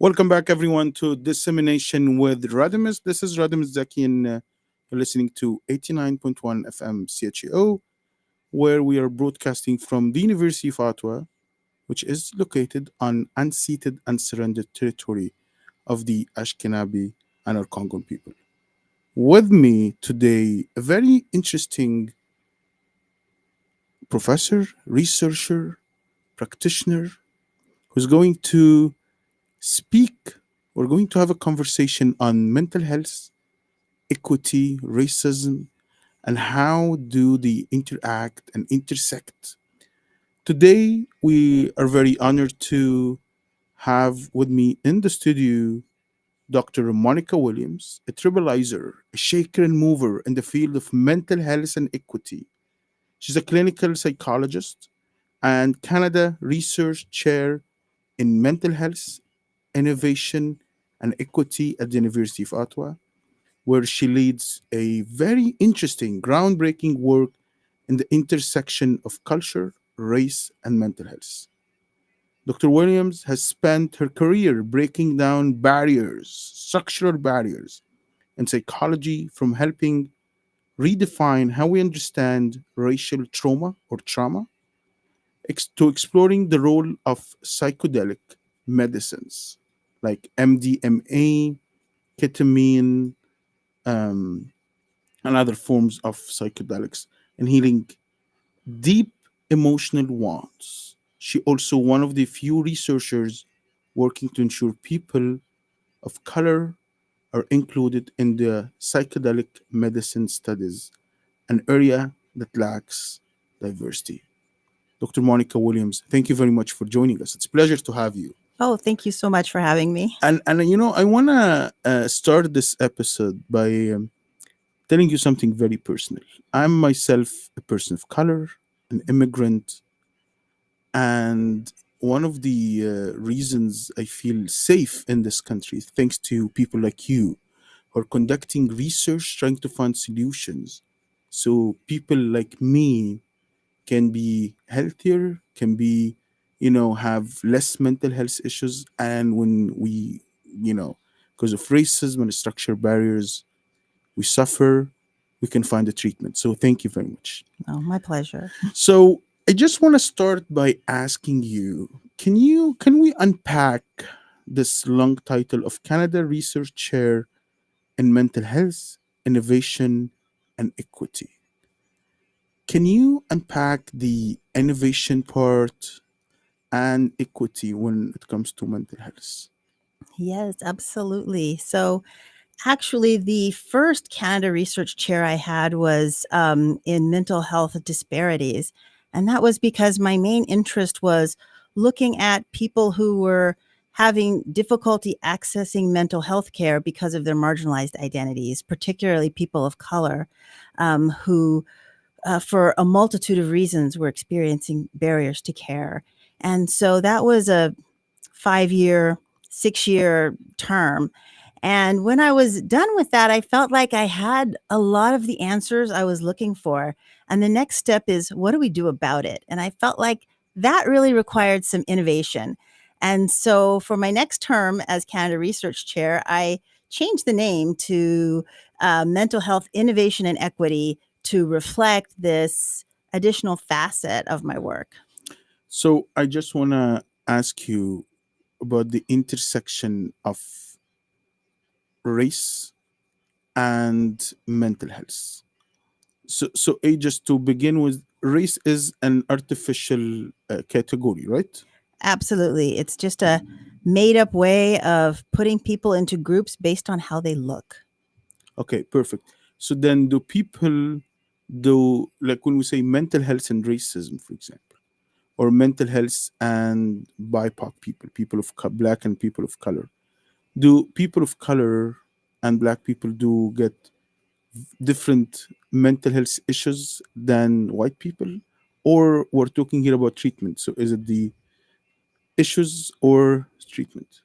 Welcome back, everyone, to Dissemination with Radimus. This is Radimus Zaki, and you're listening to 89.1 FM CHEO, where we are broadcasting from the University of Ottawa, which is located on unceded and surrendered territory of the Ashkenazi and Algonquin people. With me today, a very interesting professor, researcher, practitioner who's going to speak. We're going to have a conversation on mental health, equity, racism, and how do they interact and intersect. Today, we are very honored to have with me in the studio Dr. Monica Williams, a tribalizer, a shaker and mover in the field of mental health and equity. She's a clinical psychologist and Canada Research Chair in Mental Health, Innovation, and Equity at the University of Ottawa, where she leads a very interesting, groundbreaking work in the intersection of culture, race, and mental health. Dr. Williams has spent her career breaking down barriers, structural barriers, in psychology, from helping redefine how we understand racial trauma to exploring the role of psychedelic medicines like MDMA, ketamine, um, and other forms of psychedelics in healing deep emotional wounds. She also one of the few researchers working to ensure people of color are included in the psychedelic medicine studies, an area that lacks diversity. Dr. Monica Williams, thank you very much for joining us. It's a pleasure to have you. Oh, thank you so much for having me. And I want to start this episode by telling you something very personal. I'm myself a person of color, an immigrant, and one of the reasons I feel safe in this country, thanks to people like you who are conducting research, trying to find solutions, so people like me can be healthier, can be, have less mental health issues. And when we, because of racism and structural barriers, we suffer, we can find a treatment. So thank you very much. Oh, my pleasure. So I just want to start by asking you, can we unpack this long title of Canada Research Chair in Mental Health, Innovation, and Equity? Can you unpack the innovation part and equity when it comes to mental health? Yes, absolutely. So, actually, the first Canada Research Chair I had was in mental health disparities. And that was because my main interest was looking at people who were having difficulty accessing mental health care because of their marginalized identities, particularly people of color who for a multitude of reasons, were experiencing barriers to care. And so that was a 5 year, 6 year term. And when I was done with that, I felt like I had a lot of the answers I was looking for. And the next step is, what do we do about it? And I felt like that really required some innovation. And so for my next term as Canada Research Chair, I changed the name to Mental Health Innovation and Equity to reflect this additional facet of my work. So I just want to ask you about the intersection of race and mental health. So just to begin with, race is an artificial category, right? Absolutely. It's just a made up way of putting people into groups based on how they look. Okay, perfect. So then, do people do, like, when we say mental health and racism, for example, or mental health and BIPOC people, black and people of color, do people of color and black people do get different mental health issues than white people? Or we're talking here about treatment. So is it the issues or treatment?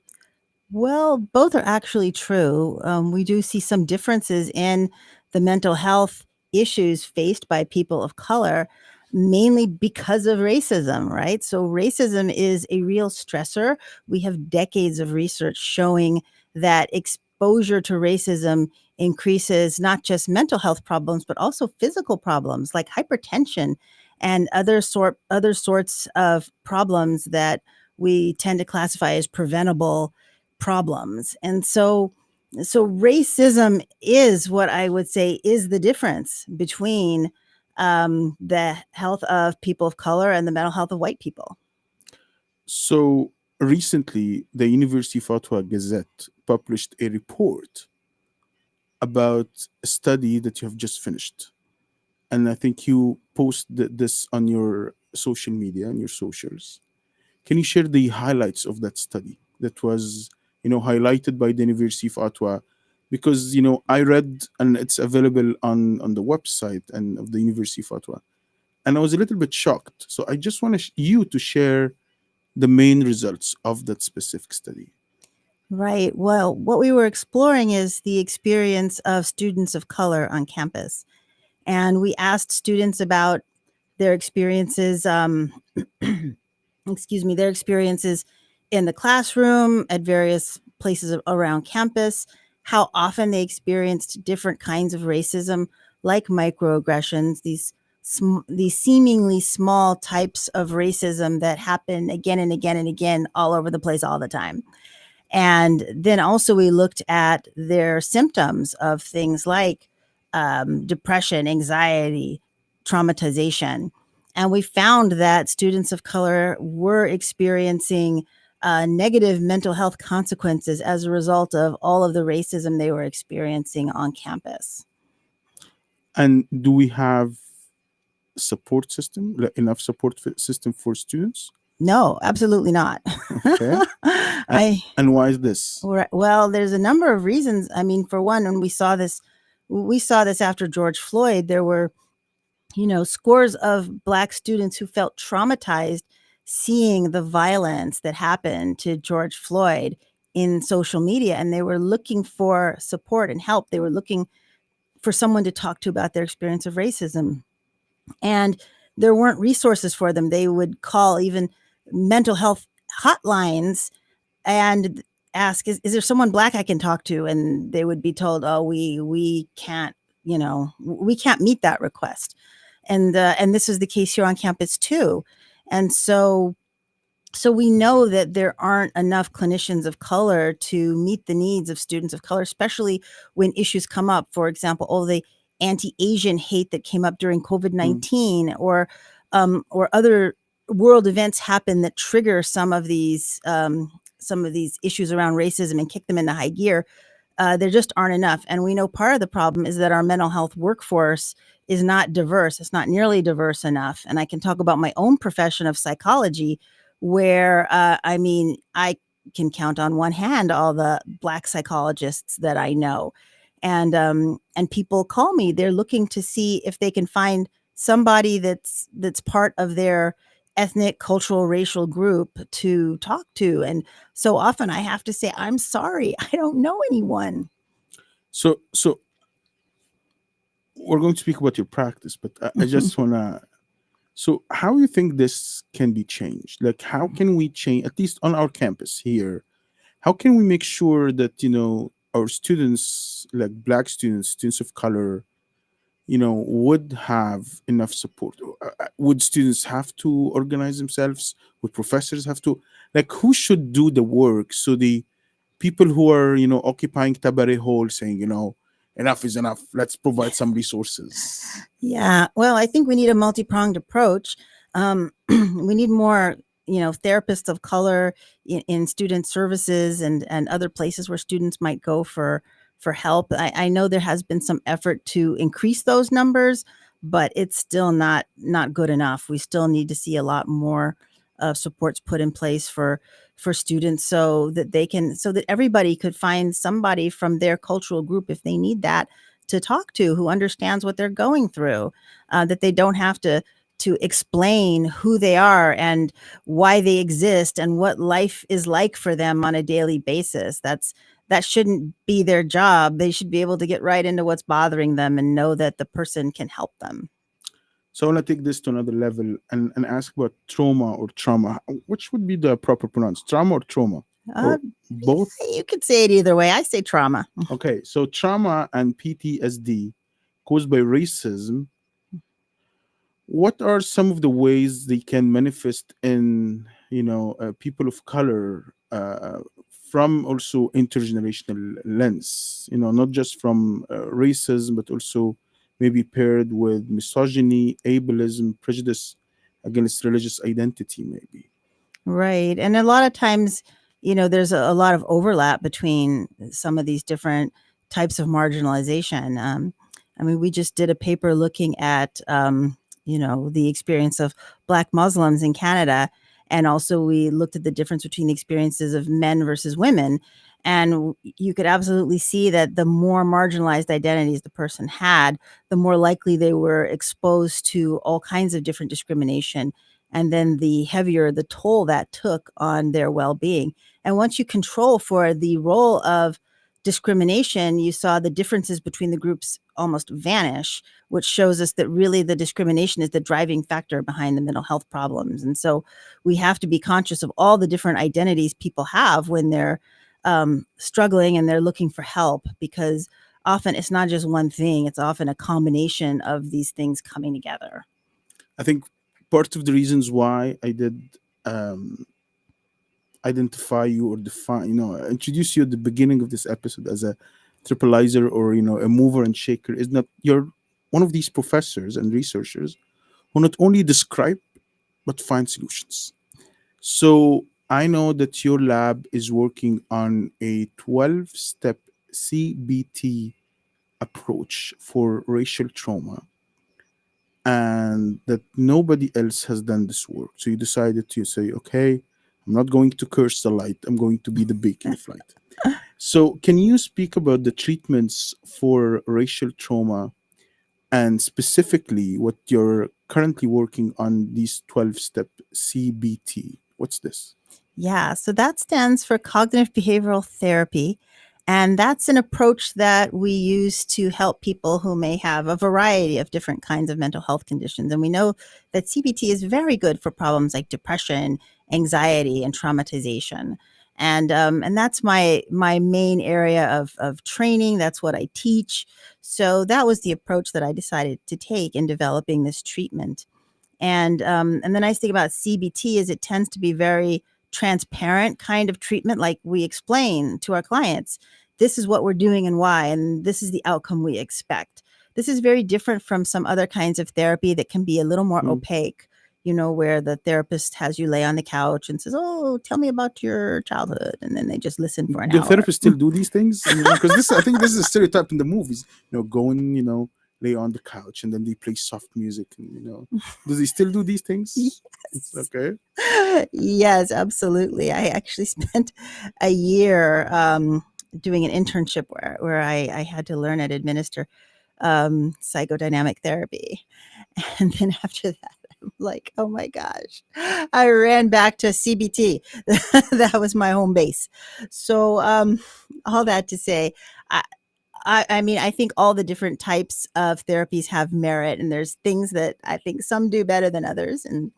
Well, both are actually true. We do see some differences in the mental health issues faced by people of color. mainly because of racism, right? So racism is a real stressor. We have decades of research showing that exposure to racism increases not just mental health problems but also physical problems like hypertension and other sorts of problems that we tend to classify as preventable problems. And so racism is what I would say is the difference between the health of people of color and the mental health of white people. So recently, the University Fatwa Gazette published a report about a study that you have just finished. And I think you posted this on your social media and your socials. Can you share the highlights of that study that was, highlighted by the University of Ottawa? Because I read, and it's available on the website and of the University of Ottawa, and I was a little bit shocked. So I just want you to share the main results of that specific study. Right. Well, what we were exploring is the experience of students of color on campus. And we asked students about their experiences, excuse me, their experiences in the classroom, at various places around campus, how often they experienced different kinds of racism, like microaggressions, these seemingly small types of racism that happen again and again and again all over the place all the time. And then also we looked at their symptoms of things like depression, anxiety, traumatization. And we found that students of color were experiencing negative mental health consequences as a result of all of the racism they were experiencing on campus. And do we have support system, enough support system for students? No, absolutely not. Okay. A- I and why is this? Well, there's a number of reasons. I mean, for one, when we saw this after George Floyd. There were, scores of Black students who felt traumatized seeing the violence that happened to George Floyd in social media, and they were looking for support and help. They were looking for someone to talk to about their experience of racism. And there weren't resources for them. They would call even mental health hotlines and ask, is there someone Black I can talk to? And they would be told, oh, we can't, we can't meet that request. And this is the case here on campus too. And so we know that there aren't enough clinicians of color to meet the needs of students of color, especially when issues come up. For example, all the anti-Asian hate that came up during COVID Mm. 19, or other world events happen that trigger some of these issues around racism and kick them into high gear. There just aren't enough. And we know part of the problem is that our mental health workforce is not diverse. It's not nearly diverse enough. And I can talk about my own profession of psychology, where, I mean, I can count on one hand all the Black psychologists that I know. And people call me. They're looking to see if they can find somebody that's part of their ethnic, cultural, racial group to talk to. And so often I have to say, I'm sorry, I don't know anyone. So we're going to speak about your practice, but I just wanna. So how do you think this can be changed? Like, how can we change, at least on our campus here? How can we make sure that our students, like Black students, students of color, would have enough support? Would students have to organize themselves? Would professors have to, like, who should do the work so the people who are occupying Tabare Hall saying enough is enough, let's provide some resources? Yeah, well, I think we need a multi-pronged approach. We need more, therapists of color in student services and other places where students might go for help. I know there has been some effort to increase those numbers, but it's still not good enough. We still need to see a lot more supports put in place for students so that everybody could find somebody from their cultural group, if they need that, to talk to, who understands what they're going through, that they don't have to explain who they are and why they exist and what life is like for them on a daily basis. That shouldn't be their job. They should be able to get right into what's bothering them and know that the person can help them. So I want to take this to another level and ask about trauma or trauma. Which would be the proper pronounce? Trauma or trauma? Uh, Or both? you could say it either way. I say trauma. Okay, so trauma and PTSD caused by racism, what are some of the ways they can manifest in, people of color, from also intergenerational lens, not just from racism, but also maybe paired with misogyny, ableism, prejudice against religious identity, maybe. Right. And a lot of times, there's a lot of overlap between some of these different types of marginalization. I mean, we just did a paper looking at, the experience of Black Muslims in Canada. And also, we looked at the difference between the experiences of men versus women. And you could absolutely see that the more marginalized identities the person had, the more likely they were exposed to all kinds of different discrimination, and then the heavier the toll that took on their well-being. And once you control for the role of discrimination, you saw the differences between the groups almost vanish, which shows us that really the discrimination is the driving factor behind the mental health problems. And so we have to be conscious of all the different identities people have when they're struggling and they're looking for help, because often it's not just one thing, it's often a combination of these things coming together. I think part of the reasons why I did um, identify you or define, introduce you at the beginning of this episode as a tripleizer or, a mover and shaker is not you're one of these professors and researchers who not only describe but find solutions. So I know that your lab is working on a 12-step CBT approach for racial trauma and that nobody else has done this work. So you decided to say, okay, I'm not going to curse the light, I'm going to be the beacon of light. So, can you speak about the treatments for racial trauma and specifically what you're currently working on these 12-step CBT? What's this? Yeah, so that stands for cognitive behavioral therapy. And that's an approach that we use to help people who may have a variety of different kinds of mental health conditions. And we know that CBT is very good for problems like depression, anxiety, and traumatization. And that's my main area of training. That's what I teach. So that was the approach that I decided to take in developing this treatment. And the nice thing about CBT is it tends to be very transparent kind of treatment. Like, we explain to our clients, this is what we're doing and why, and this is the outcome we expect. This is very different from some other kinds of therapy that can be a little more Mm. opaque, where the therapist has you lay on the couch and says, "Oh, tell me about your childhood." And then they just listen for an Do hour. therapists still do these things? Because this, I think, this is a stereotype in the movies. Go and lay on the couch, and then they play soft music, and do they still do these things? It's Yes. okay. Yes, absolutely. I actually spent a year doing an internship where I had to learn and administer psychodynamic therapy. And then after that, I'm like, oh my gosh, I ran back to CBT. That was my home base. So, all that to say, I, I mean, I think all the different types of therapies have merit, and there's things that I think some do better than others. And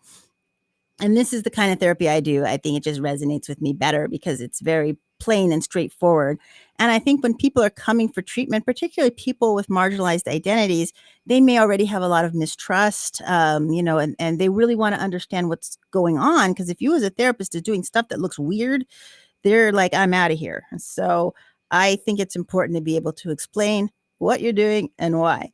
this is the kind of therapy I do. I think it just resonates with me better because it's very plain and straightforward. And I think when people are coming for treatment, particularly people with marginalized identities, they may already have a lot of mistrust, and they really want to understand what's going on. Because if you as a therapist is doing stuff that looks weird, they're like, I'm out of here. So I think it's important to be able to explain what you're doing and why.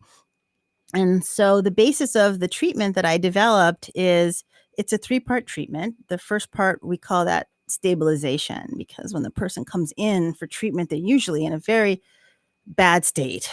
And so the basis of the treatment that I developed is it's a three-part treatment. The first part, we call that stabilization, because when the person comes in for treatment, they're usually in a very bad state.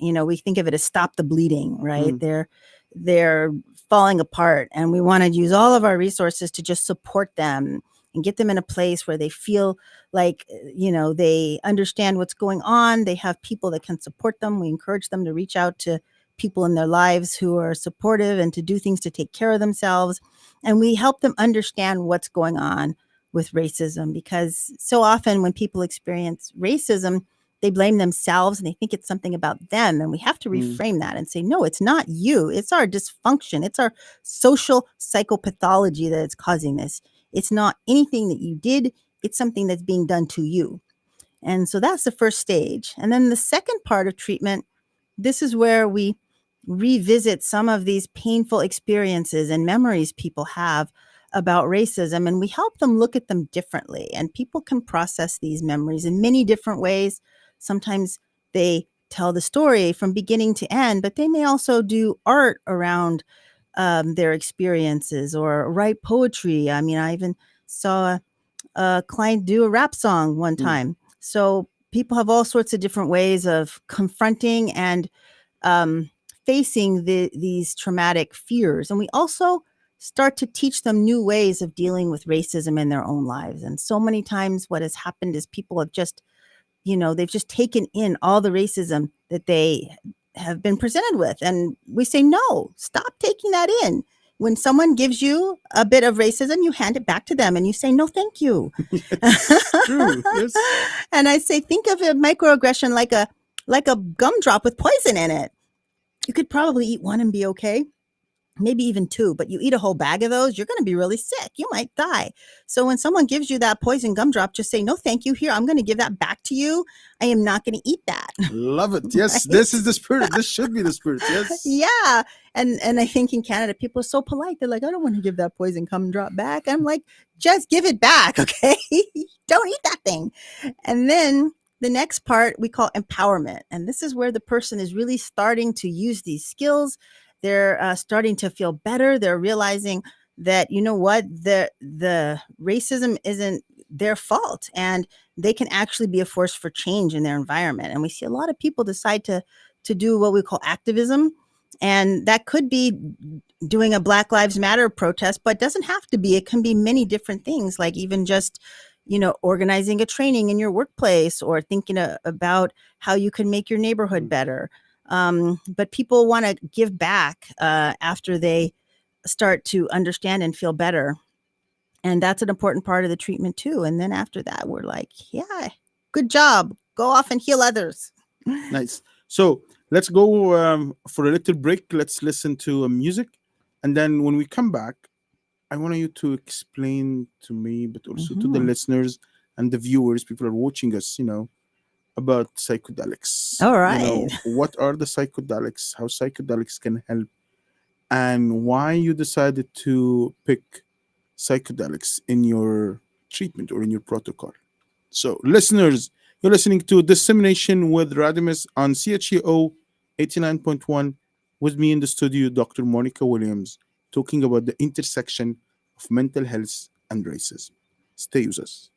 We think of it as stop the bleeding, right? Mm. They're falling apart, and we want to use all of our resources to just support them and get them in a place where they feel like, they understand what's going on. They have people that can support them. We encourage them to reach out to people in their lives who are supportive and to do things to take care of themselves. And we help them understand what's going on with racism, because so often when people experience racism, they blame themselves and they think it's something about them. And we have to Mm. reframe that and say, no, it's not you. It's our dysfunction. It's our social psychopathology that is causing this. It's not anything that you did. It's something that's being done to you. And so that's the first stage. And then the second part of treatment, this is where we revisit some of these painful experiences and memories people have about racism, and we help them look at them differently. And people can process these memories in many different ways. Sometimes they tell the story from beginning to end, but they may also do art around their experiences or write poetry. I mean, I even saw a client do a rap song one Mm. time. So people have all sorts of different ways of confronting and um, facing these traumatic fears. And we also start to teach them new ways of dealing with racism in their own lives. And so many times, what has happened is people have just, they've just taken in all the racism that they have been presented with. And we say, no, stop taking that in. When someone gives you a bit of racism, you hand it back to them and you say, no, thank you. Yes, true. Yes. And I say, think of a microaggression like a gumdrop with poison in it. You could probably eat one and be okay, maybe even two, but you eat a whole bag of those, you're going to be really sick. You might die. So when someone gives you that poison gumdrop, just say, no, thank you. Here, I'm going to give that back to you. I am not going to eat that. Love it. Yes, Right? this is the spirit. This should be the spirit. Yes. Yeah. And I think in Canada, people are so polite. They're like, I don't want to give that poison gumdrop back. I'm like, just give it back. Okay. Don't eat that thing. And then the next part we call empowerment. And this is where the person is really starting to use these skills. They're starting to feel better. They're realizing that, you know what, the racism isn't their fault, and they can actually be a force for change in their environment. And we see a lot of people decide to do what we call activism. And that could be doing a Black Lives Matter protest, but doesn't have to be. It can be many different things, like even just, organizing a training in your workplace or thinking about how you can make your neighborhood Mm. better. But people want to give back after they start to understand and feel better. And that's an important part of the treatment too. And then after that, we're like, yeah, good job. Go off and heal others. Nice. So let's go for a little break. Let's listen to music. And then when we come back, I want you to explain to me, but also to the Mhm. listeners and the viewers, people are watching us, about psychedelics. All right. What are the psychedelics, how psychedelics can help, and why you decided to pick psychedelics in your treatment or in your protocol. So, listeners, you're listening to Dissemination with Radimus on CHEO 89.1 with me in the studio, Dr. Monica Williams, talking about the intersection of mental health and racism. Stay with us.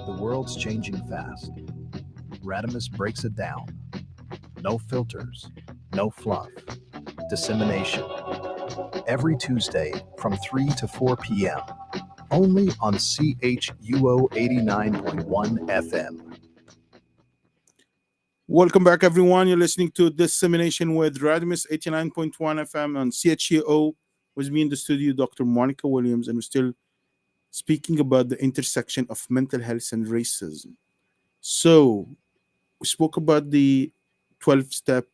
The world's changing fast. Radimus breaks it down. No filters, no fluff. Dissemination. Every Tuesday from 3 to 4 p.m. Only on CHUO 89.1 FM. Welcome back, everyone. You're listening to Dissemination with Radimus 89.1 FM on CHEO. With me in the studio, Dr. Monica Williams, and we're still speaking about the intersection of mental health and racism. So, we spoke about the 12-step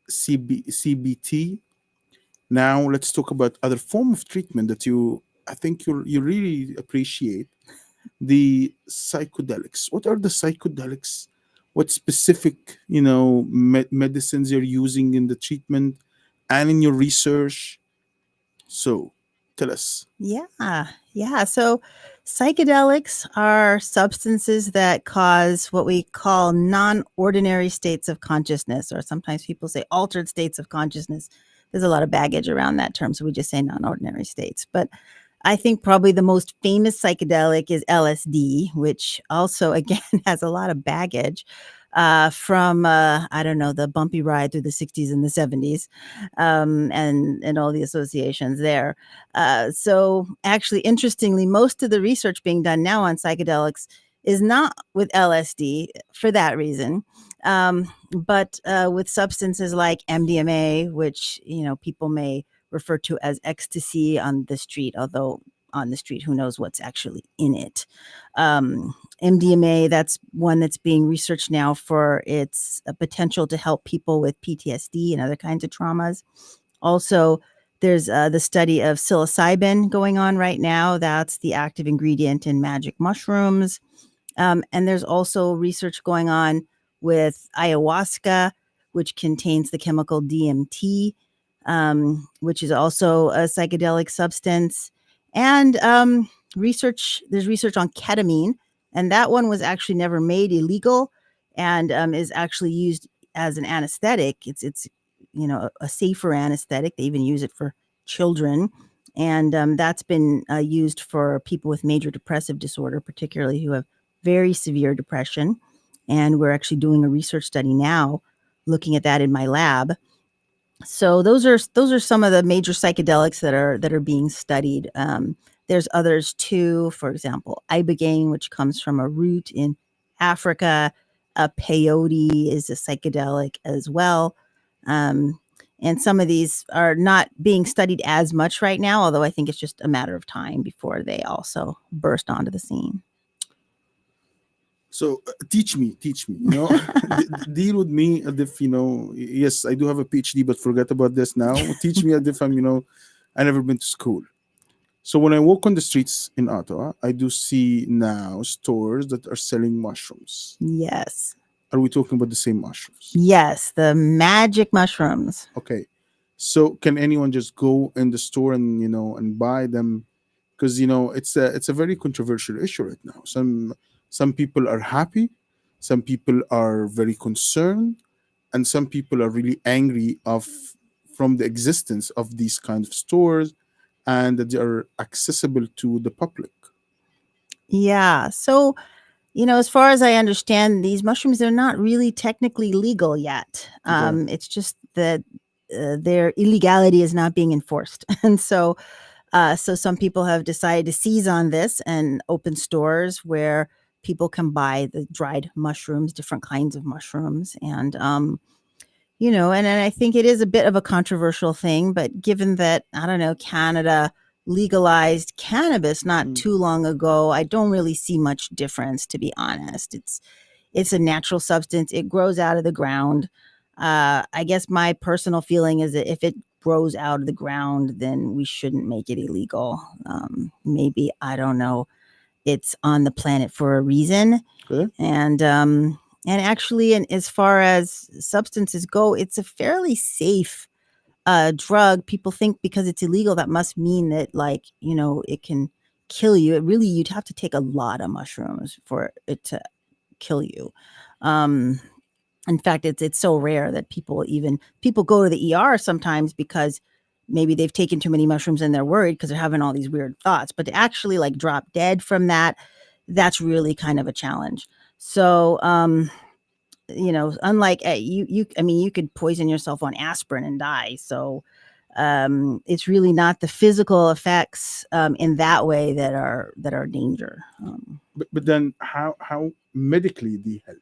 CBT. Now, let's talk about other form of treatment that I think you really appreciate, the psychedelics. What are the psychedelics? What specific, medicines you're using in the treatment and in your research? So, tell us. Yeah. So psychedelics are substances that cause what we call non-ordinary states of consciousness, or sometimes people say altered states of consciousness. There's a lot of baggage around that term, so we just say non-ordinary states. But I think probably the most famous psychedelic is LSD, which also, again, has a lot of baggage from, I don't know, the bumpy ride through the 60s and the 70s, and all the associations there. So actually, interestingly, most of the research being done now on psychedelics is not with LSD for that reason, but with substances like MDMA, which, people may refer to as ecstasy on the street, although on the street, who knows what's actually in it. MDMA, that's one that's being researched now for its potential to help people with PTSD and other kinds of traumas. Also, there's the study of psilocybin going on right now. That's the active ingredient in magic mushrooms. And there's also research going on with ayahuasca, which contains the chemical DMT, which is also a psychedelic substance. And there's research on ketamine, and that one was actually never made illegal, and is actually used as an anesthetic. It's a safer anesthetic. They even use it for children, and that's been used for people with major depressive disorder, particularly who have very severe depression. And we're actually doing a research study now looking at that in my lab. So those are some of the major psychedelics that are being studied. There's others too. For example, ibogaine, which comes from a root in Africa. Peyote is a psychedelic as well. And some of these are not being studied as much right now, although I think it's just a matter of time before they also burst onto the scene. So teach me, deal with me as if, yes, I do have a PhD, but forget about this now. Teach me as if I never been to school. So when I walk on the streets in Ottawa, I do see now stores that are selling mushrooms. Yes. Are we talking about the same mushrooms? Yes, the magic mushrooms. Okay. So can anyone just go in the store and, and buy them? Because, it's a very controversial issue right now. Some people are happy, some people are very concerned, and some people are really angry from the existence of these kind of stores and that they are accessible to the public. Yeah. So, as far as I understand, these mushrooms, they're not really technically legal yet. Okay. It's just that their illegality is not being enforced. And so some people have decided to seize on this and open stores where people can buy the dried mushrooms, different kinds of mushrooms. And, and I think it is a bit of a controversial thing, but given that, I don't know, Canada legalized cannabis not too long ago, I don't really see much difference, to be honest. It's a natural substance. It grows out of the ground. I guess my personal feeling is that if it grows out of the ground, then we shouldn't make it illegal. Maybe, I don't know, it's on the planet for a reason. Okay. And actually, and as far as substances go, it's a fairly safe drug. People think because it's illegal, that must mean that, it can kill you. You'd have to take a lot of mushrooms for it to kill you. In fact, it's so rare that people go to the ER sometimes because maybe they've taken too many mushrooms and they're worried because they're having all these weird thoughts. But to actually drop dead from that, that's really kind of a challenge. So, unlike I mean, you could poison yourself on aspirin and die. So, it's really not the physical effects in that way that are danger. But then how medically they help?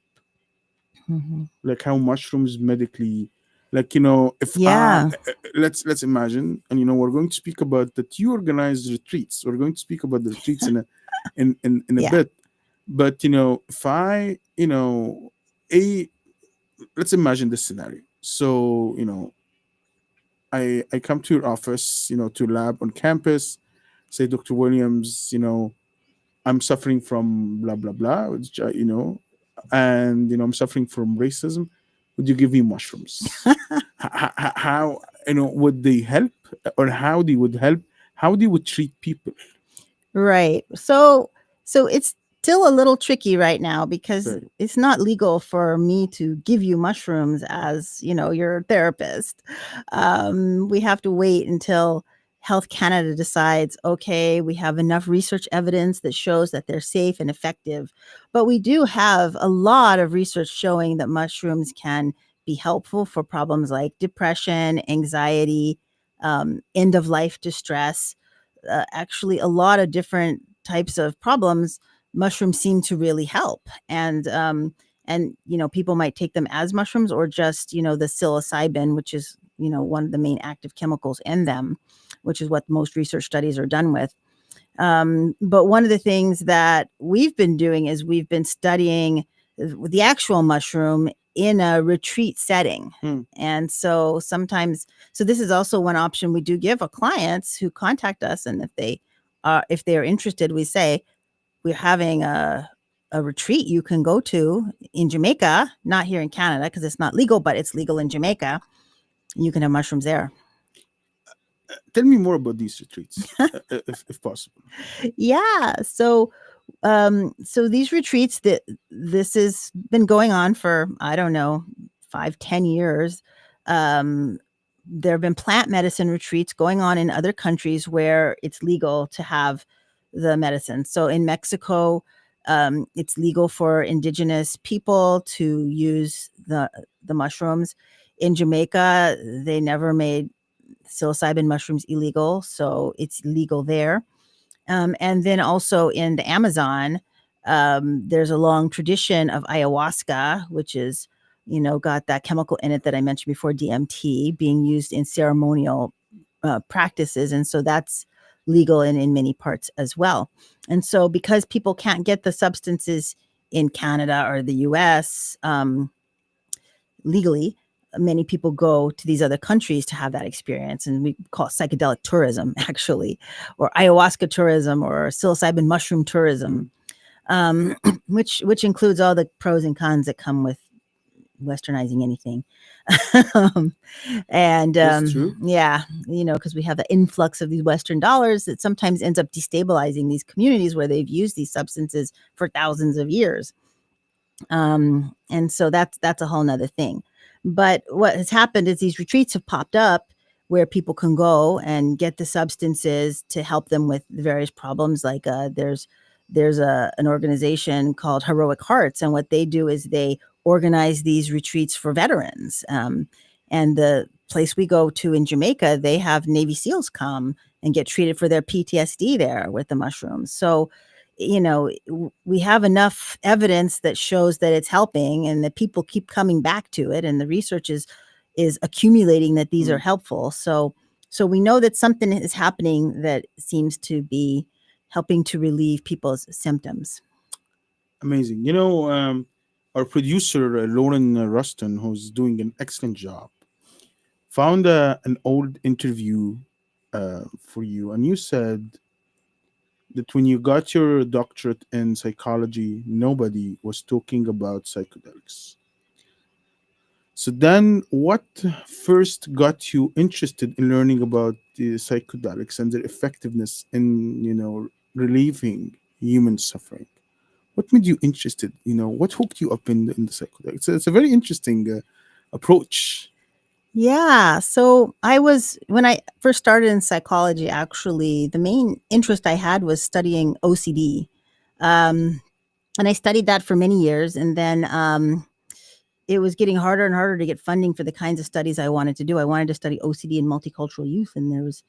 Mhm. Like how mushrooms medically, like if Yeah. let's imagine, and we're going to speak about that you organize retreats. We're going to speak about the retreats in a Yeah. bit. But if I a let's imagine this scenario. So I come to your office, to lab on campus, say, Dr. Williams, I'm suffering from blah blah blah, and I'm suffering from racism. Would you give me mushrooms? How would they help, or how they would help? How they would treat people? Right. So it's still a little tricky right now because Right. it's not legal for me to give you mushrooms as, your therapist. We have to wait until Health Canada decides, okay, we have enough research evidence that shows that they're safe and effective. But we do have a lot of research showing that mushrooms can be helpful for problems like depression, anxiety, end of life distress, actually a lot of different types of problems. Mushrooms seem to really help, and people might take them as mushrooms or just the psilocybin, which is one of the main active chemicals in them, which is what most research studies are done with. But one of the things that we've been doing is we've been studying the actual mushroom in a retreat setting. Hmm. And so sometimes, so this is also one option we do give our clients who contact us. And if they are interested, we say, we're having a retreat you can go to in Jamaica, not here in Canada, because it's not legal, but it's legal in Jamaica. You can have mushrooms there. Tell me more about these retreats, if possible. Yeah. So these retreats, that this has been going on for, I don't know, 5-10 years. There have been plant medicine retreats going on in other countries where it's legal to have the medicine. So in Mexico, it's legal for indigenous people to use the mushrooms. In Jamaica, they never made psilocybin mushrooms illegal, so it's legal there. And then also in the Amazon, there's a long tradition of ayahuasca, which is, got that chemical in it that I mentioned before, DMT, being used in ceremonial practices. And so that's legal in many parts as well. And so because people can't get the substances in Canada or the US legally, many people go to these other countries to have that experience, and we call it psychedelic tourism, actually, or ayahuasca tourism, or psilocybin mushroom tourism, which includes all the pros and cons that come with westernizing anything. um, and That's true. yeah, because we have the influx of these Western dollars that sometimes ends up destabilizing these communities where they've used these substances for thousands of years. And so that's a whole nother thing. But what has happened is these retreats have popped up where people can go and get the substances to help them with the various problems. Like there's an organization called Heroic Hearts, and what they do is they organize these retreats for veterans. And the place we go to in Jamaica, they have Navy SEALs come and get treated for their PTSD there with the mushrooms. So we have enough evidence that shows that it's helping, and that people keep coming back to it, and the research is accumulating that these are helpful. So we know that something is happening that seems to be helping to relieve people's symptoms. Amazing. Our producer, Lauren Ruston, who's doing an excellent job, found an old interview for you, and you said that when you got your doctorate in psychology, nobody was talking about psychedelics. So then, what first got you interested in learning about the psychedelics and their effectiveness in, relieving human suffering? What made you interested? What hooked you up in the psychedelics? It's a very interesting approach. Yeah. So when I first started in psychology, actually, the main interest I had was studying OCD. Um, and I studied that for many years. And then it was getting harder and harder to get funding for the kinds of studies I wanted to do. I wanted to study OCD and multicultural youth, and there was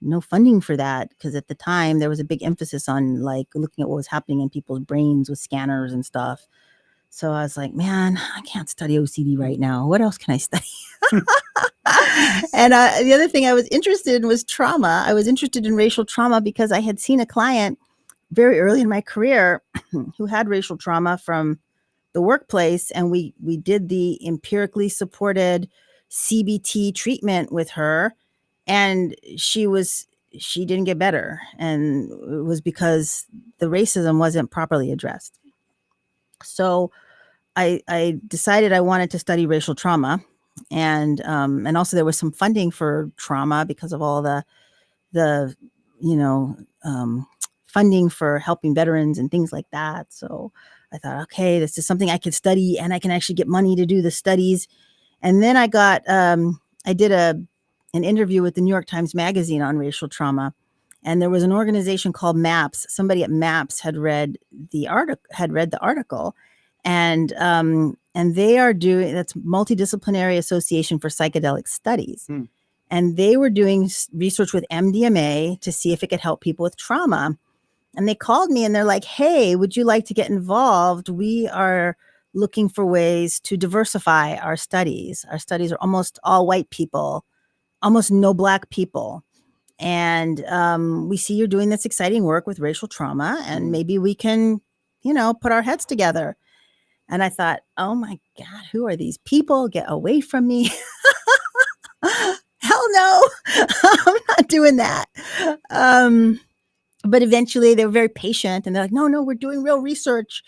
no funding for that because at the time there was a big emphasis on like looking at what was happening in people's brains with scanners and stuff. So I was like, man, I can't study OCD right now. What else can I study? And the other thing I was interested in was trauma. I was interested in racial trauma because I had seen a client very early in my career who had racial trauma from the workplace, and we did the empirically supported CBT treatment with her, and she didn't get better, and it was because the racism wasn't properly addressed. So I decided I wanted to study racial trauma, and also there was some funding for trauma because of all the you know funding for helping veterans and things like that. So I thought, okay, this is something I could study, and I can actually get money to do the studies. And then I did an interview with the New York Times Magazine on racial trauma, and there was an organization called MAPS. Somebody at MAPS had read the article, and they are doing that's Multidisciplinary Association for Psychedelic Studies. Hmm. And they were doing research with MDMA to see if it could help people with trauma. And they called me and they're like, hey, would you like to get involved? We are looking for ways to diversify our studies. Our studies are almost all white people, almost no Black people. And we see you're doing this exciting work with racial trauma, and maybe we can, put our heads together. And I thought, oh my God, who are these people? Get away from me. Hell no, I'm not doing that. But eventually they were very patient, and they're like, no, we're doing real research.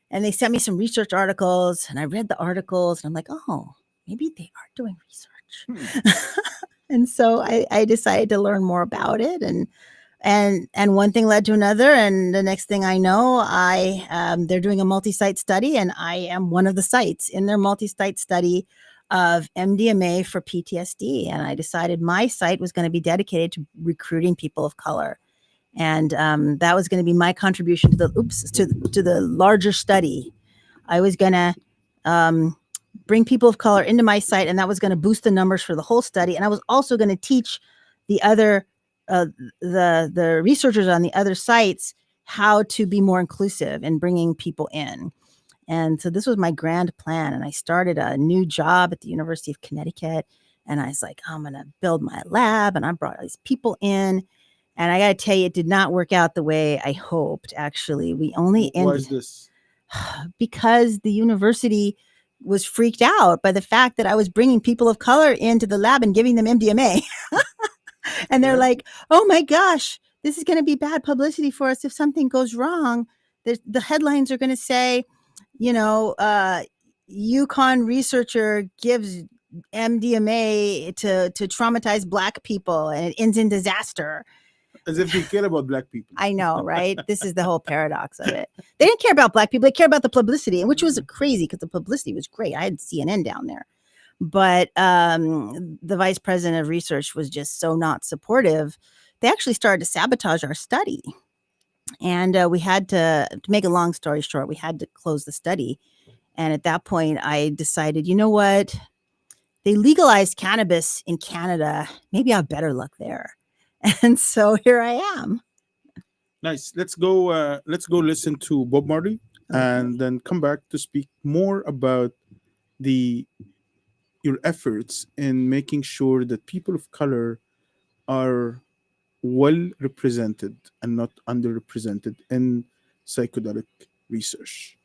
And they sent me some research articles, and I read the articles, and I'm like, oh, maybe they are doing research. And so I decided to learn more about it, and one thing led to another, and the next thing I know, they're doing a multi-site study, and I am one of the sites in their multi-site study of MDMA for PTSD. And I decided my site was going to be dedicated to recruiting people of color, and that was going to be my contribution to the larger study. I was going to bring people of color into my site, and that was going to boost the numbers for the whole study. And I was also going to teach the other the researchers on the other sites how to be more inclusive in bringing people in. And so this was my grand plan. And I started a new job at the University of Connecticut. And I was like, I'm going to build my lab. And I brought all these people in. And I got to tell you, it did not work out the way I hoped, actually. We only Why is ended this? because the university was freaked out by the fact that I was bringing people of color into the lab and giving them MDMA. And they're Yeah. like, oh my gosh, this is going to be bad publicity for us if something goes wrong. The headlines are going to say, UConn researcher gives MDMA to traumatize Black people, and it ends in disaster. As if they care about Black people. I know, right? This is the whole paradox of it. They didn't care about Black people. They care about the publicity, which was crazy because the publicity was great. I had CNN down there. But the vice president of research was just so not supportive. They actually started to sabotage our study. And we had to make a long story short, we had to close the study. And at that point, I decided, you know what? They legalized cannabis in Canada. Maybe I'll have better luck there. And so here I am. Nice. Let's go. Let's go listen to Bob Marley, Okay. and then come back to speak more about the your efforts in making sure that people of color are well represented and not underrepresented in psychedelic research.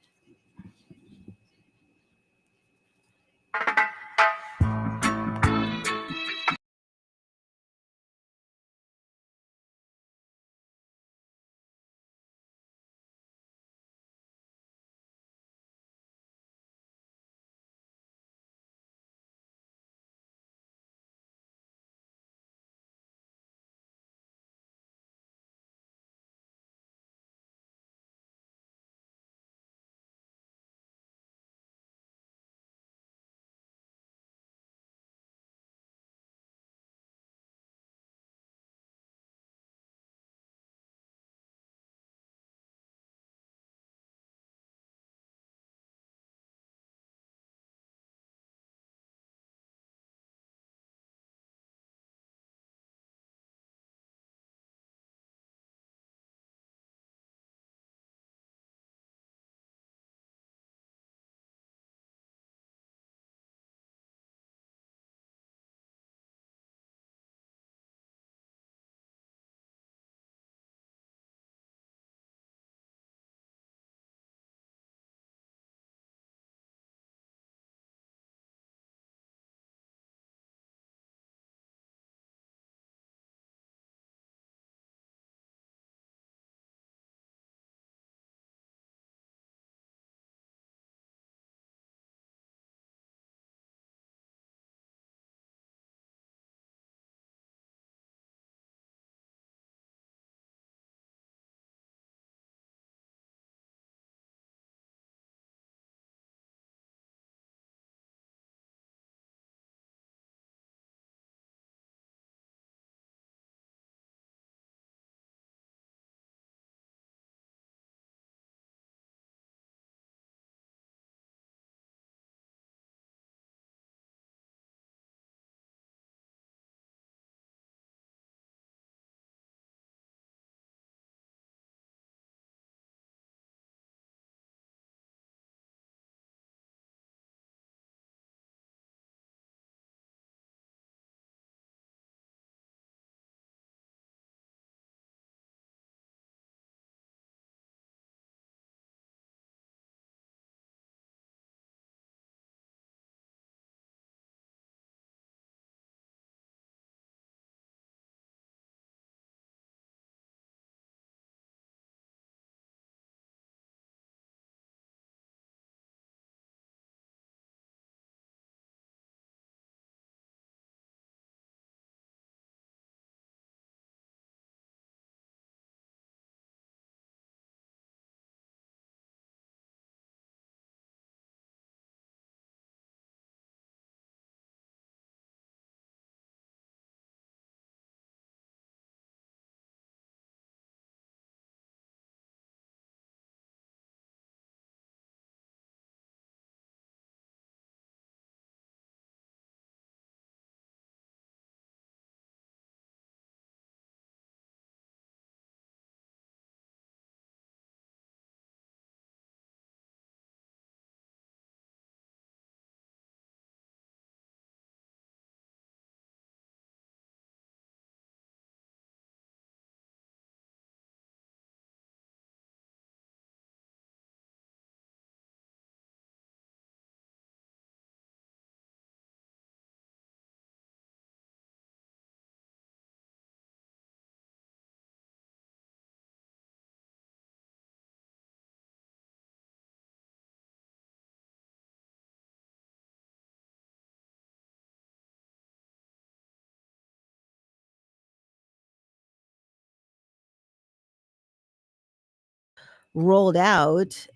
rolled out,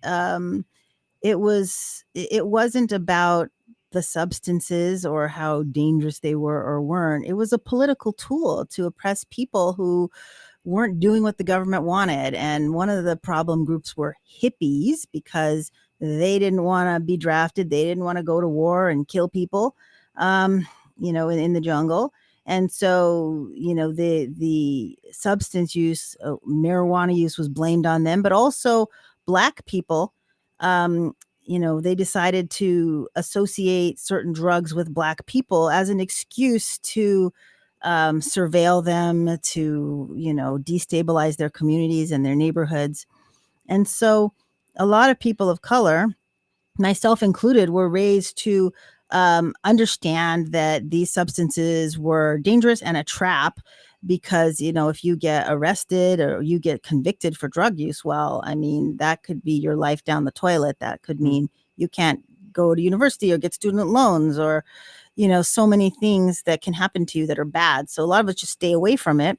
it wasn't about the substances or how dangerous they were or weren't. It was a political tool to oppress people who weren't doing what the government wanted. And one of the problem groups were hippies because they didn't want to be drafted. They didn't want to go to war and kill people, um, in the jungle. And so, the substance use, marijuana use was blamed on them, but also black people. Um, they decided to associate certain drugs with black people as an excuse to surveil them, to destabilize their communities and their neighborhoods. And so a lot of people of color, myself included, were raised to understand that these substances were dangerous and a trap, because if you get arrested or you get convicted for drug use, well, I mean, that could be your life down the toilet. That could Mm. mean you can't go to university or get student loans, or so many things that can happen to you that are bad. So a lot of us just stay away from it.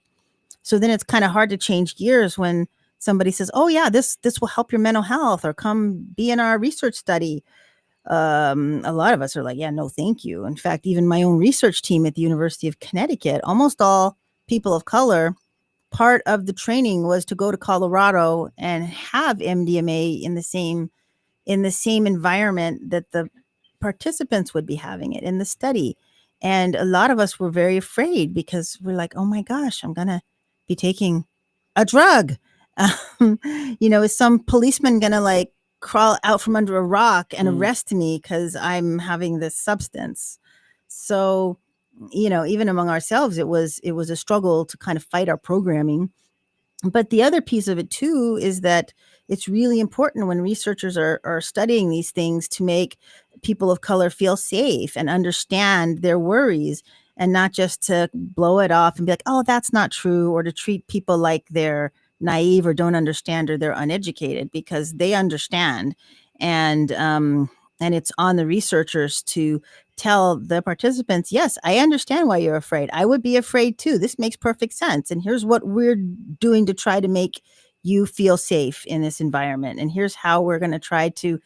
So then it's kind of hard to change gears when somebody says, "Oh yeah, this will help your mental health," or "Come be in our research study." A lot of us are like, "Yeah, no, thank you." In fact, even my own research team at the University of Connecticut, almost all people of color, part of the training was to go to Colorado and have MDMA in the same environment that the participants would be having it in the study. And a lot of us were very afraid because we're like, "Oh my gosh, I'm going to be taking a drug." Um, is some policeman going to like crawl out from under a rock and Mm. arrest me because I'm having this substance? So, even among ourselves, it was a struggle to kind of fight our programming. But the other piece of it too is that it's really important when researchers are studying these things to make people of color feel safe and understand their worries, and not just to blow it off and be like, "Oh, that's not true," or to treat people like they're naive or don't understand or they're uneducated, because they understand. And it's on the researchers to tell the participants, "Yes, I understand why you're afraid. I would be afraid too. This makes perfect sense. And here's what we're doing to try to make you feel safe in this environment. And here's how we're going to try to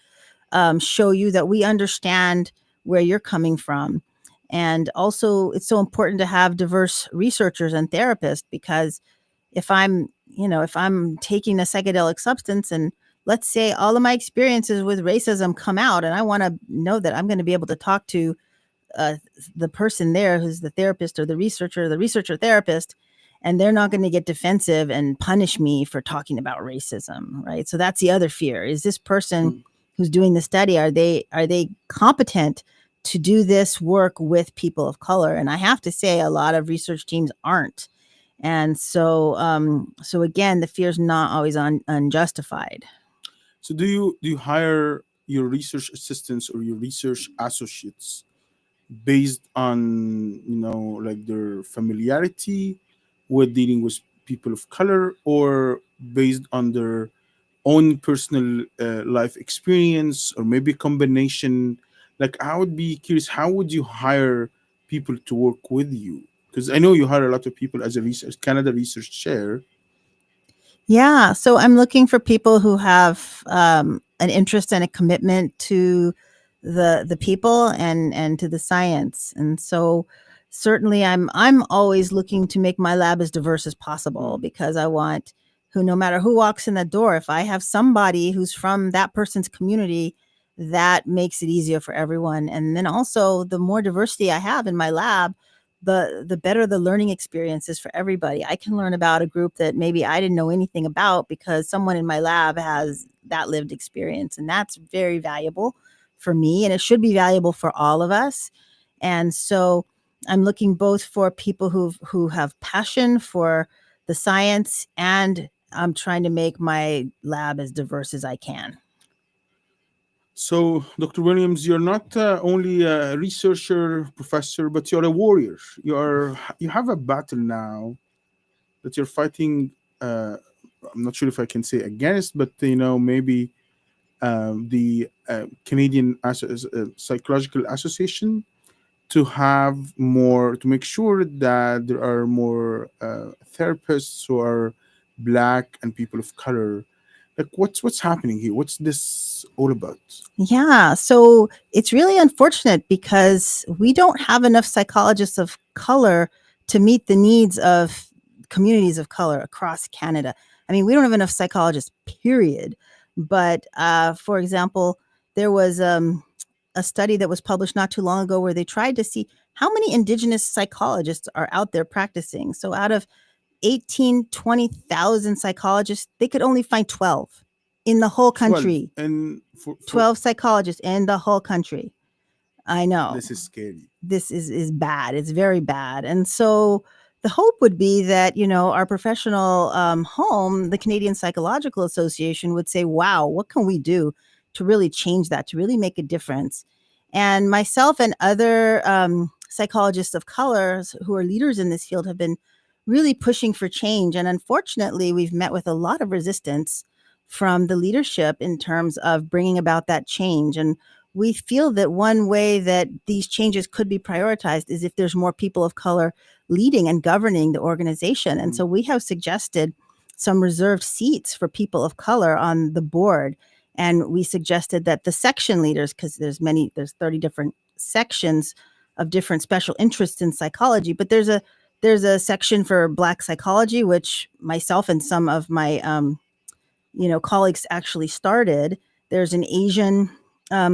show you that we understand where you're coming from." And also, it's so important to have diverse researchers and therapists, because if I'm taking a psychedelic substance, and let's say all of my experiences with racism come out, and I want to know that I'm going to be able to talk to uh, the person there who's the therapist, or the researcher therapist, and they're not going to get defensive and punish me for talking about racism, right? So that's the other fear: is this person Mm. who's doing the study, are they competent to do this work with people of color? And I have to say, a lot of research teams aren't. And so again, the fear is not always unjustified. So do you hire your research assistants or your research associates based on like their familiarity with dealing with people of color, or based on their own personal life experience, or maybe a combination? Like, I would be curious, how would you hire people to work with you? Because I know you hire a lot of people as a research Canada research chair. Yeah, so I'm looking for people who have an interest and a commitment to the people and to the science. And so certainly I'm always looking to make my lab as diverse as possible, Mm. because I want who no matter who walks in the door, if I have somebody who's from that person's community, that makes it easier for everyone. And then also, the more diversity I have in my lab, the better the learning experience is for everybody. I can learn about a group that maybe I didn't know anything about, because someone in my lab has that lived experience, and that's very valuable for me, and it should be valuable for all of us. And so I'm looking both for people who have passion for the science, and I'm trying to make my lab as diverse as I can. So, Dr. Williams, you're not only a researcher, professor, but you're a warrior. You have a battle now that you're fighting. Uh, I'm not sure if I can say against, but maybe the Canadian Psychological Association, to have more, to make sure that there are more therapists who are black and people of color. Like, what's happening here? What's this all about? Yeah. So it's really unfortunate because we don't have enough psychologists of color to meet the needs of communities of color across Canada. I mean, we don't have enough psychologists, period. But for example, there was a study that was published not too long ago where they tried to see how many Indigenous psychologists are out there practicing. So out of 20,000 psychologists, they could only find 12 in the whole 12 country. and for 12 psychologists in the whole country. I know. this is scary. This is bad. It's very bad. And so the hope would be that, our professional home, the Canadian Psychological Association, would say, wow, what can we do to really change that, to really make a difference? And myself and other psychologists of colors who are leaders in this field have been really pushing for change. And unfortunately, we've met with a lot of resistance from the leadership in terms of bringing about that change. And we feel that one way that these changes could be prioritized is if there's more people of color leading and governing the organization. And so we have suggested some reserved seats for people of color on the board. And we suggested that the section leaders, because there's 30 different sections of different special interests in psychology, but there's a section for Black psychology, which myself and some of my colleagues actually started. There's an Asian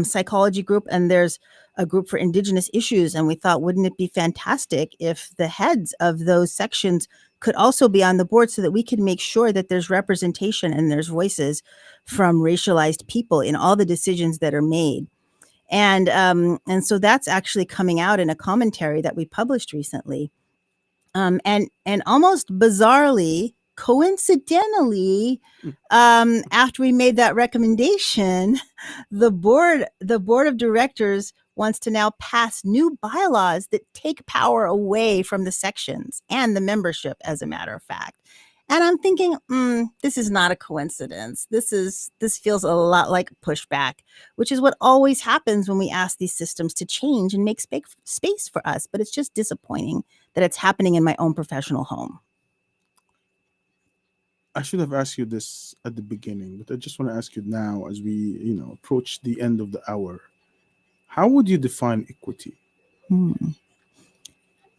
psychology group, and there's a group for Indigenous issues. And we thought, wouldn't it be fantastic if the heads of those sections could also be on the board so that we can make sure that there's representation and there's voices from racialized people in all the decisions that are made. And so that's actually coming out in a commentary that we published recently. And almost bizarrely, coincidentally, after we made that recommendation, the board of directors wants to now pass new bylaws that take power away from the sections and the membership, as a matter of fact. And I'm thinking, this is not a coincidence. This feels a lot like pushback, which is what always happens when we ask these systems to change and make space for us. But it's just disappointing that it's happening in my own professional home. I should have asked you this at the beginning, but I just want to ask you now as we, approach the end of the hour. How would you define equity? Hmm.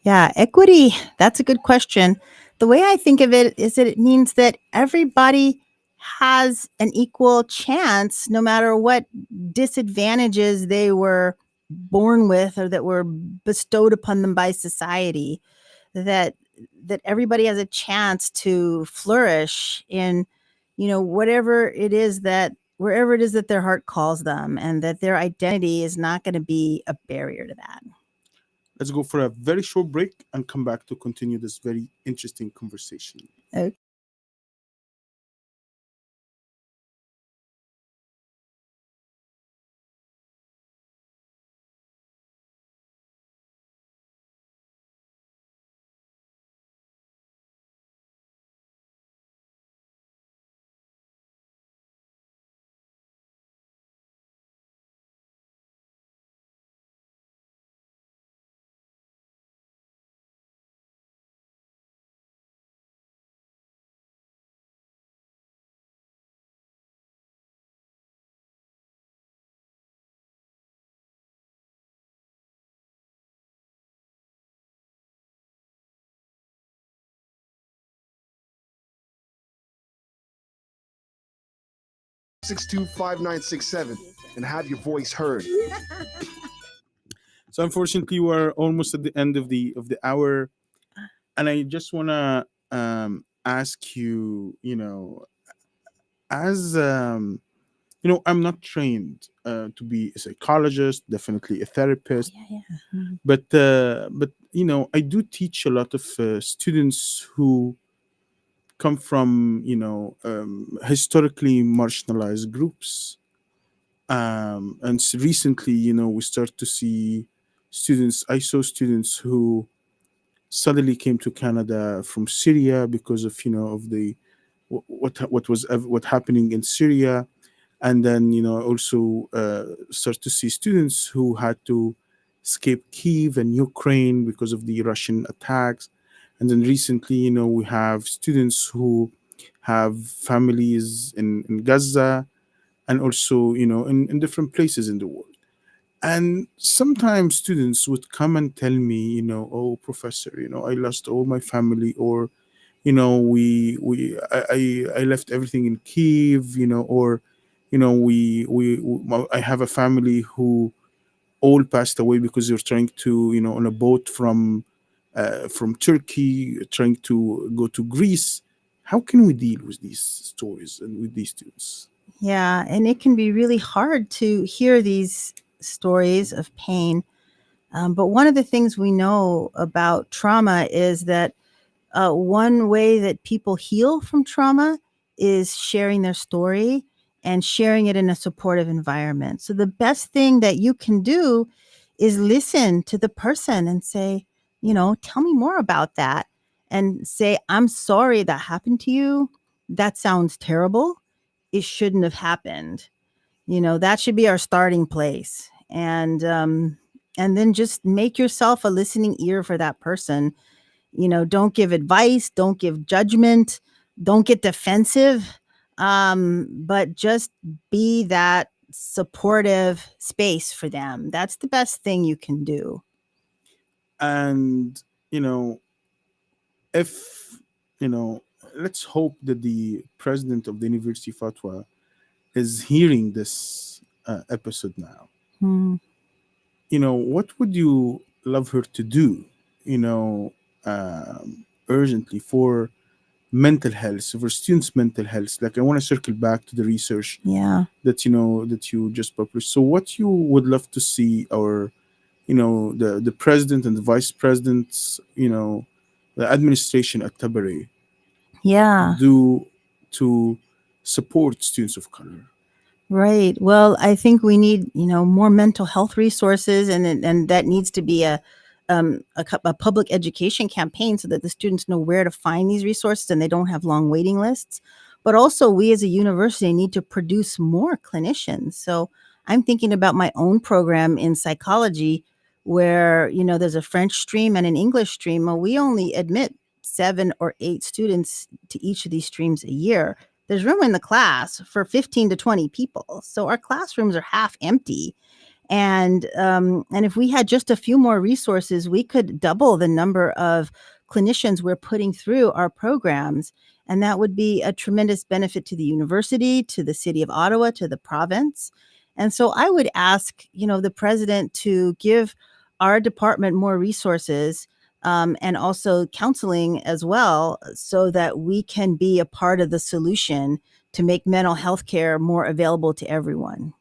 Yeah, equity, that's a good question. The way I think of it is that it means that everybody has an equal chance, no matter what disadvantages they were born with or that were bestowed upon them by society, that everybody has a chance to flourish in, whatever it is that wherever it is that their heart calls them, and that their identity is not going to be a barrier to that. Let's go for a very short break and come back to continue this very interesting conversation. Okay. and have your voice heard. So unfortunately, we're almost at the end of the hour, and I just wanna ask you, as I'm not trained to be a psychologist, definitely a therapist, Yeah, yeah. Mhm. but I do teach a lot of students who come from historically marginalized groups, and recently we start to see students. I saw students who suddenly came to Canada from Syria because of of the what happening in Syria, and then also start to see students who had to escape Kiev and Ukraine because of the Russian attacks, and then recently we have students who have families in Gaza, and also, in different places in the world. And sometimes students would come and tell me, oh, professor, I lost all my family, or, I left everything in Kiev, or, I have a family who all passed away because they were trying to, on a boat from Turkey, trying to go to Greece. How can we deal with these stories and with these students? Yeah, and it can be really hard to hear these stories of pain. But one of the things we know about trauma is that one way that people heal from trauma is sharing their story and sharing it in a supportive environment. So, the best thing that you can do is listen to the person and say, tell me more about that. And say, I'm sorry that happened to you. That sounds terrible. It shouldn't have happened. That should be our starting place. And then just make yourself a listening ear for that person. Don't give advice, don't give judgment, don't get defensive, but just be that supportive space for them. That's the best thing you can do. And, you know, if, you know, let's hope that the president of the University Fatwa is hearing this episode now. Hmm. What would you love her to do, urgently for mental health, for students' mental health? Like, I want to circle back to the research Yeah. that you just published. So, what you would love to see our, the president and the vice presidents, the administration at Tabare Yeah. do to support students of color? Right. Well, I think we need, more mental health resources, and that needs to be a public education campaign so that the students know where to find these resources and they don't have long waiting lists. But also, we as a university need to produce more clinicians. So I'm thinking about my own program in psychology, where there's a French stream and an English stream. Well, we only admit 7 or 8 students to each of these streams a year. There's room in the class for 15 to 20 people. So our classrooms are half empty. And if we had just a few more resources, we could double the number of clinicians we're putting through our programs. And that would be a tremendous benefit to the university, to the city of Ottawa, to the province. And so I would ask, the president to give our department more resources, and also counseling as well, so that we can be a part of the solution to make mental health care more available to everyone.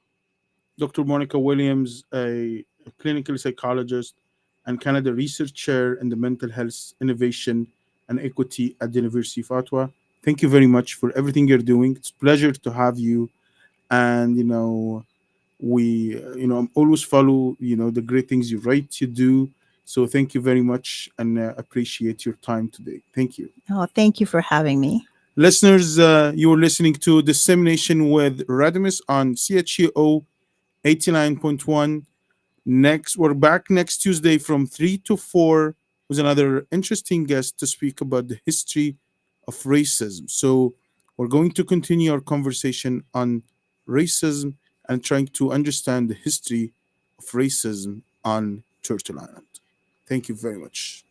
Dr. Monica Williams, a clinical psychologist and Canada Research Chair in the Mental Health Innovation and Equity at the University of Ottawa. Thank you very much for everything you're doing. It's a pleasure to have you. And, we, always follow, the great things you write, you do. So thank you very much, and appreciate your time today. Thank you. Oh, thank you for having me. Listeners, you are listening to Dissemination with Radimus on CHEO 89.1. We're back next Tuesday from 3 to 4 with another interesting guest to speak about the history of racism. So, we're going to continue our conversation on racism and trying to understand the history of racism on Turtle Island. Thank you very much.